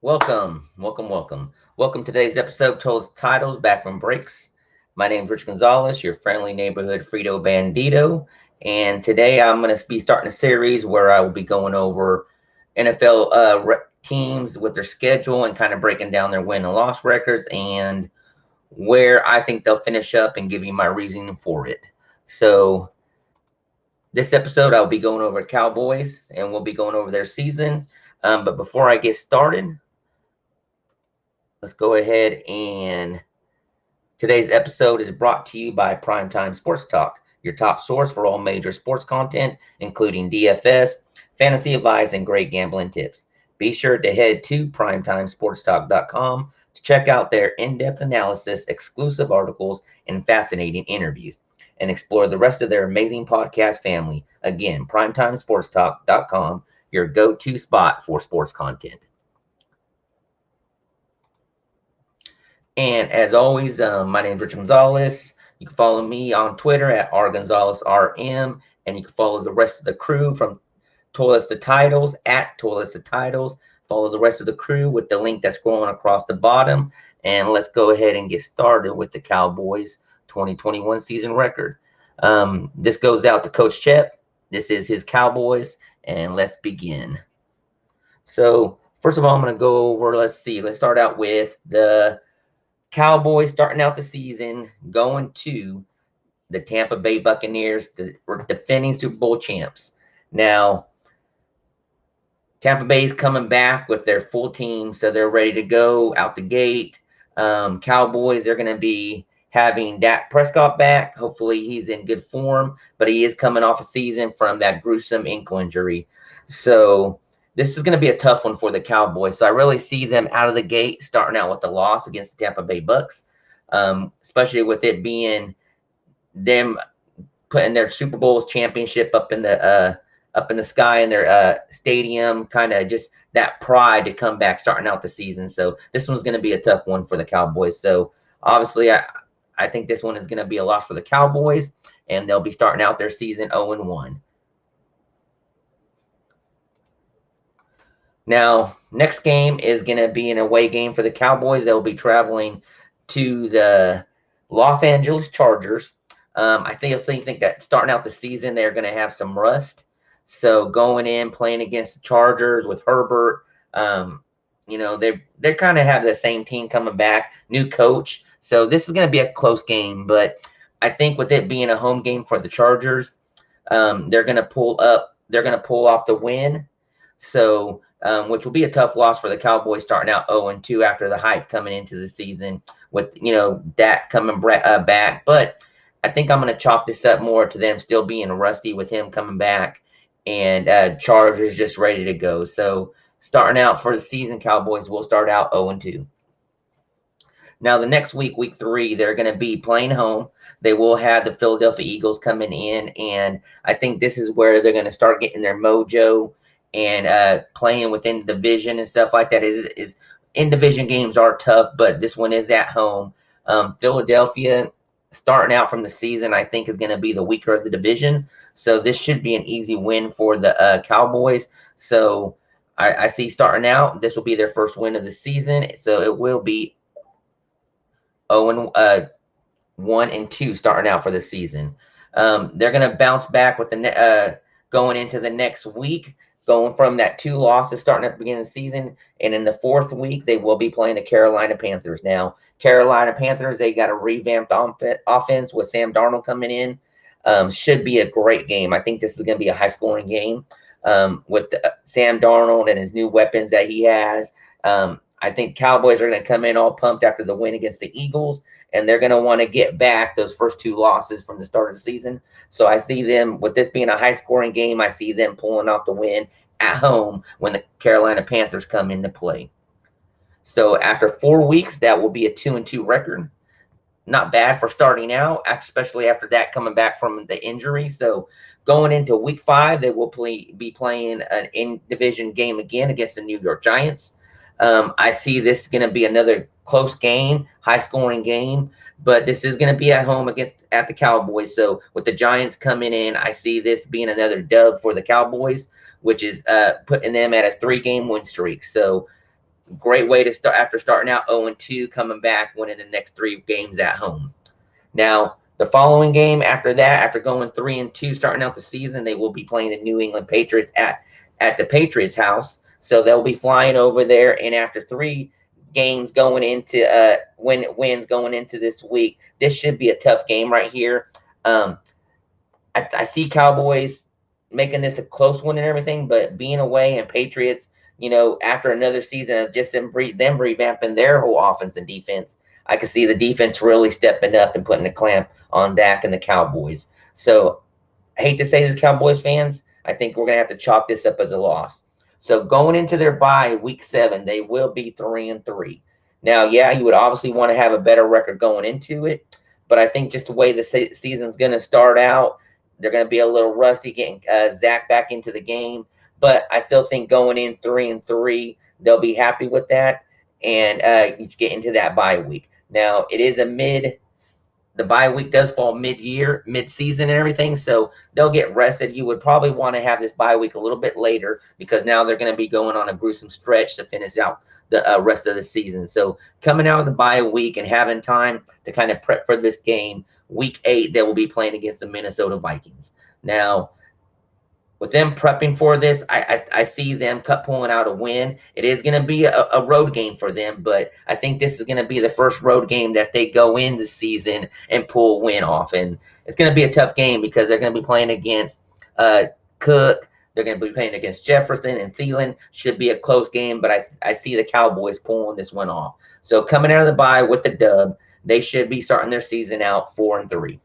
Welcome to today's episode of Titles Back from Breaks. My name is Rich Gonzalez, your friendly neighborhood Frito Bandito. And today I'm going to be starting a series where I will be going over NFL teams with their schedule and kind of breaking down their win and loss records and where I think they'll finish up and give you my reasoning for it. So this episode I'll be going over Cowboys and we'll be going over their season. But before I get started, let's go ahead and today's episode is brought to you by Primetime Sports Talk, your top source for all major sports content, including DFS, fantasy advice, and great gambling tips. Be sure to head to primetimesportstalk.com to check out their in-depth analysis, exclusive articles, and fascinating interviews, and explore the rest of their amazing podcast family. Again, primetimesportstalk.com, your go-to spot for sports content. And as always, my name is Rich Gonzalez. You can follow me on Twitter at rgonzalezrm, and you can follow the rest of the crew from Tiolets to Titles at Tiolets to Titles. Follow the rest of the crew with the link that's scrolling across the bottom. And let's go ahead and get started with the Cowboys 2021 season record. This goes out to Coach Shep. This is his Cowboys, and let's begin. So first of all, I'm going to go over, let's start out with the Cowboys starting out the season, going to the Tampa Bay Buccaneers, the defending Super Bowl champs. Now, Tampa Bay's coming back with their full team, so they're ready to go out the gate. Cowboys are going to be having Dak Prescott back. Hopefully he's in good form, but he is coming off a season from that gruesome ankle injury. So this is going to be a tough one for the Cowboys. So I really see them out of the gate starting out with a loss against the Tampa Bay Bucks, especially with it being them putting their Super Bowl championship up in the sky in their stadium, kind of just that pride to come back starting out the season. So this one's going to be a tough one for the Cowboys. So obviously I think this one is going to be a loss for the Cowboys, and they'll be starting out their season 0-1. Now, next game is going to be an away game for the Cowboys. They'll be traveling to the Los Angeles Chargers. I think that starting out the season, they're going to have some rust. So going in, playing against the Chargers with Herbert, they kind of have the same team coming back, new coach. So this is going to be a close game. But I think with it being a home game for the Chargers, they're going to pull off the win. So which will be a tough loss for the Cowboys starting out 0-2 after the hype coming into the season with, Dak coming back. But I think I'm going to chalk this up more to them still being rusty with him coming back and Chargers just ready to go. So starting out for the season, Cowboys will start out 0-2. Now, the next week, week 3, they're going to be playing home. They will have the Philadelphia Eagles coming in, and I think this is where they're going to start getting their mojo and playing within the division and stuff like that. Is in division games are tough, but this one is at home. Philadelphia starting out from the season, I think, is going to be the weaker of the division. So this should be an easy win for the Cowboys. So I see starting out, this will be their first win of the season. So it will be 1-2 starting out for the season. They're going to bounce back with the going into the next week, going from that 2 losses starting at the beginning of the season. And in the 4th week, they will be playing the Carolina Panthers. Now, Carolina Panthers, they got a revamped offense with Sam Darnold coming in. Should be a great game. I think this is going to be a high-scoring game with Sam Darnold and his new weapons that he has. I think Cowboys are going to come in all pumped after the win against the Eagles, and they're going to want to get back those first 2 losses from the start of the season. So I see them, with this being a high-scoring game, I see them pulling off the win at home when the Carolina Panthers come into play. So after 4 weeks, that will be a 2-2 record. Not bad for starting out, especially after that coming back from the injury. So going into week 5, they will be playing an in-division game again against the New York Giants. I see this going to be another close game, high-scoring game, but this is going to be at home at the Cowboys. So with the Giants coming in, I see this being another dub for the Cowboys, which is putting them at a 3-game win streak. So Great way to start after starting out 0-2, coming back, winning the next 3 games at home. Now, the following game after that, after going 3-2, starting out the season, they will be playing the New England Patriots at the Patriots house. So they'll be flying over there, and after 3 games going into wins going into this week, this should be a tough game right here. I see Cowboys making this a close one and everything, but being away and Patriots, after another season of just them revamping their whole offense and defense, I could see the defense really stepping up and putting a clamp on Dak and the Cowboys. So I hate to say this, Cowboys fans, I think we're going to have to chalk this up as a loss. So going into their bye week 7, they will be 3-3. Now, yeah, you would obviously want to have a better record going into it, but I think just the way the season's going to start out, they're going to be a little rusty getting Zach back into the game. But I still think going in 3-3, they'll be happy with that and you get into that bye week. Now, it is the bye week does fall mid-year, mid-season and everything, so they'll get rested. You would probably want to have this bye week a little bit later because now they're going to be going on a gruesome stretch to finish out the rest of the season. So coming out of the bye week and having time to kind of prep for this game, week 8, they will be playing against the Minnesota Vikings. Now, with them prepping for this, I see them pulling out a win. It is going to be a road game for them, but I think this is going to be the first road game that they go in the season and pull a win off. And it's going to be a tough game because they're going to be playing against Cook. They're going to be playing against Jefferson and Thielen. Should be a close game, but I see the Cowboys pulling this one off. So coming out of the bye with the dub, they should be starting their season out 4-3.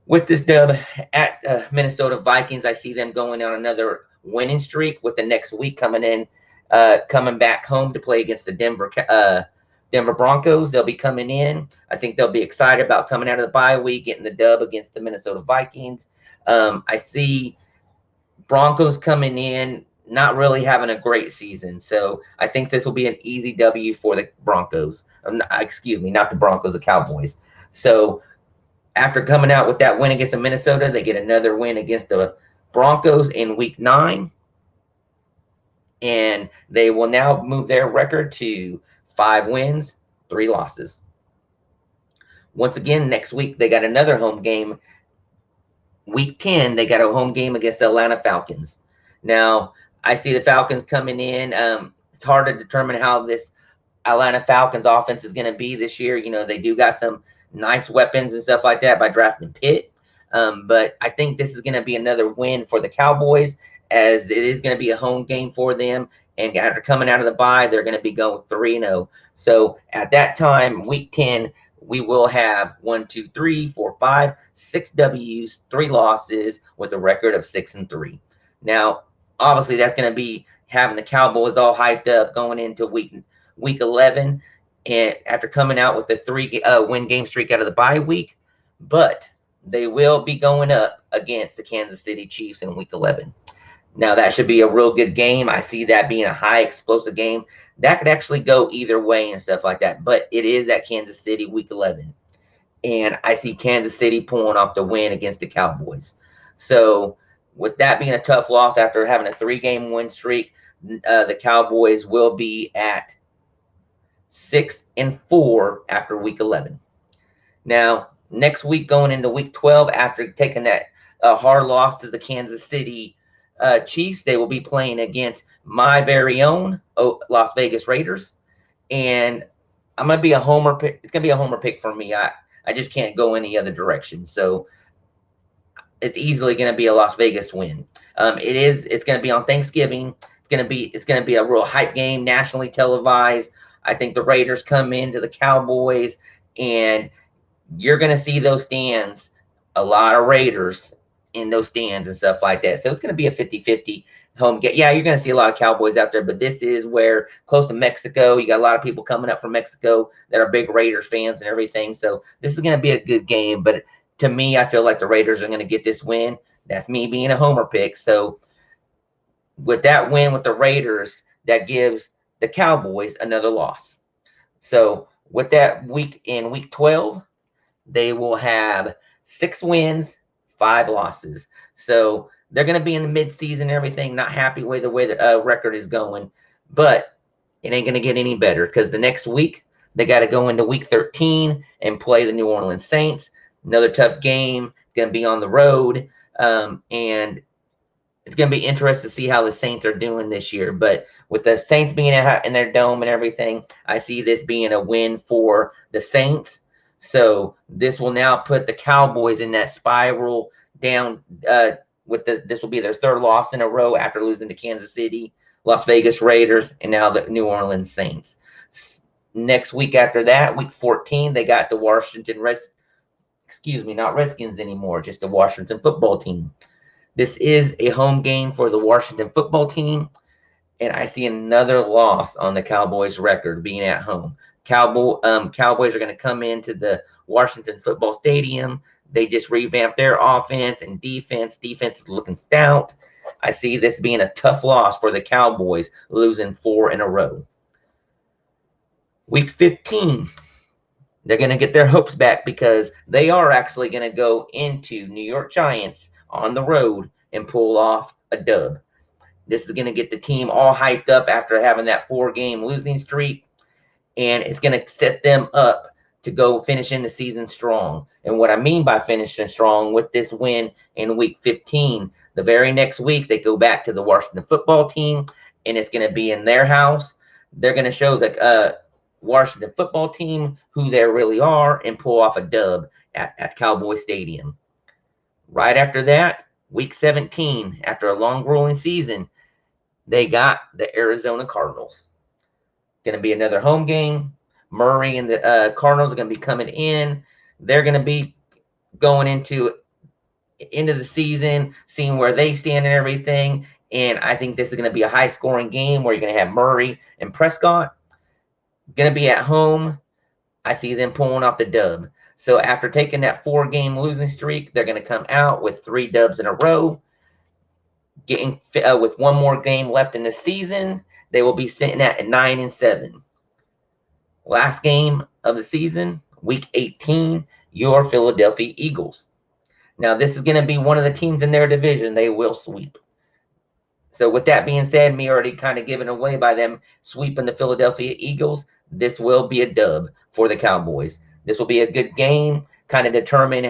With this dub at Minnesota Vikings, I see them going on another winning streak with the next week coming back home to play against the Denver Broncos. They'll be coming in. I think they'll be excited about coming out of the bye week, getting the dub against the Minnesota Vikings. I see Broncos coming in, not really having a great season. So I think this will be an easy W for the Broncos. Excuse me, not the Broncos, the Cowboys. So after coming out with that win against the Minnesota, they get another win against the Broncos in week 9. And they will now move their record to 5 wins, 3 losses. Once again, next week, they got another home game. Week 10, they got a home game against the Atlanta Falcons. Now, I see the Falcons coming in. It's hard to determine how this Atlanta Falcons offense is going to be this year. They do got some nice weapons and stuff like that by drafting Pitt. But I think this is going to be another win for the Cowboys, as it is going to be a home game for them. And after coming out of the bye, they're going to be going 3-0. So at that time, week 10, we will have 1, 2, 3, 4, 5, 6 W's, 3 losses with a record of 6-3. Now, obviously, that's going to be having the Cowboys all hyped up going into week 11. And after coming out with the 3-win game streak out of the bye week, but they will be going up against the Kansas City Chiefs in week 11. Now, that should be a real good game. I see that being a high explosive game. That could actually go either way and stuff like that, but it is at Kansas City week 11. And I see Kansas City pulling off the win against the Cowboys. So with that being a tough loss after having a 3-game win streak, the Cowboys will be at 6-4 after week 11. Now, next week going into week 12, after taking that hard loss to the Kansas City Chiefs, they will be playing against my very own Las Vegas Raiders. And I'm going to be a homer pick. It's going to be a homer pick for me. I just can't go any other direction. So it's easily going to be a Las Vegas win. It's going to be on Thanksgiving. It's going to be a real hype game, nationally televised. I think the Raiders come into the Cowboys, and you're going to see those stands, a lot of Raiders in those stands and stuff like that. So it's going to be a 50-50 home game. Yeah, you're going to see a lot of Cowboys out there, but this is where, close to Mexico, you got a lot of people coming up from Mexico that are big Raiders fans and everything. So this is going to be a good game, but to me, I feel like the Raiders are going to get this win. That's me being a homer pick. So with that win with the Raiders, that gives the Cowboys another loss. So with that week in week 12, they will have 6 wins, 5 losses. So they're going to be in the midseason and everything, not happy with the way the record is going. But it ain't going to get any better because the next week they got to go into week 13 and play the New Orleans Saints. Another tough game. It's going to be on the road. And it's going to be interesting to see how the Saints are doing this year. But with the Saints being in their dome and everything, I see this being a win for the Saints. So this will now put the Cowboys in that spiral down. This will be their third loss in a row after losing to Kansas City, Las Vegas Raiders, and now the New Orleans Saints. Next week after that, week 14, they got the not Redskins anymore, just the Washington football team. This is a home game for the Washington football team, and I see another loss on the Cowboys record being at home. Cowboys are going to come into the Washington football stadium. They just revamped their offense and defense. Defense is looking stout. I see this being a tough loss for the Cowboys, losing 4 in a row. Week 15, they're going to get their hopes back because they are actually going to go into New York Giants on the road and pull off a dub. This is going to get the team all hyped up after having that 4-game losing streak, and it's going to set them up to go finishing the season strong. And what I mean by finishing strong with this win in week 15, the very next week they go back to the Washington football team, and it's going to be in their house. They're going to show the Washington football team who they really are and pull off a dub at Cowboy Stadium. Right after that, week 17, after a long grueling season, they got the Arizona Cardinals. Going to be another home game. Murray and the Cardinals are going to be coming in. They're going to be going into the season, seeing where they stand and everything. And I think this is going to be a high-scoring game where you're going to have Murray and Prescott. Going to be at home. I see them pulling off the dub. So after taking that 4-game losing streak, they're going to come out with 3 dubs in a row. Getting with 1 more game left in the season, they will be sitting at 9-7. Last game of the season, week 18, your Philadelphia Eagles. Now, this is going to be one of the teams in their division they will sweep. So with that being said, me already kind of given away by them sweeping the Philadelphia Eagles, this will be a dub for the Cowboys. This will be a good game, kind of determine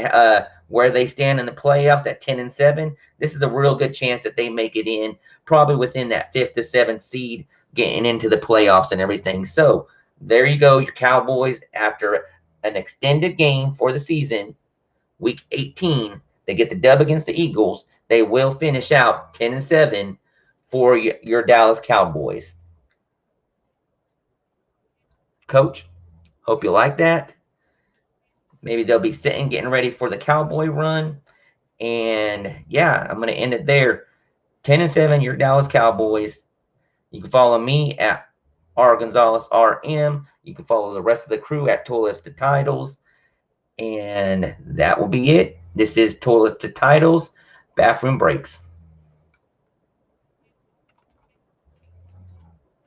where they stand in the playoffs at 10-7. This is a real good chance that they make it in, probably within that 5th to 7th seed, getting into the playoffs and everything. So there you go, your Cowboys, after an extended game for the season, week 18, they get the dub against the Eagles. They will finish out 10-7 for your Dallas Cowboys. Coach, hope you like that. Maybe they'll be sitting, getting ready for the Cowboy run. And, yeah, I'm going to end it there. 10-7, your Dallas Cowboys. You can follow me at R. Gonzalez RM. You can follow the rest of the crew at Tiolets to Titles. And that will be it. This is Tiolets to Titles Bathroom Breaks.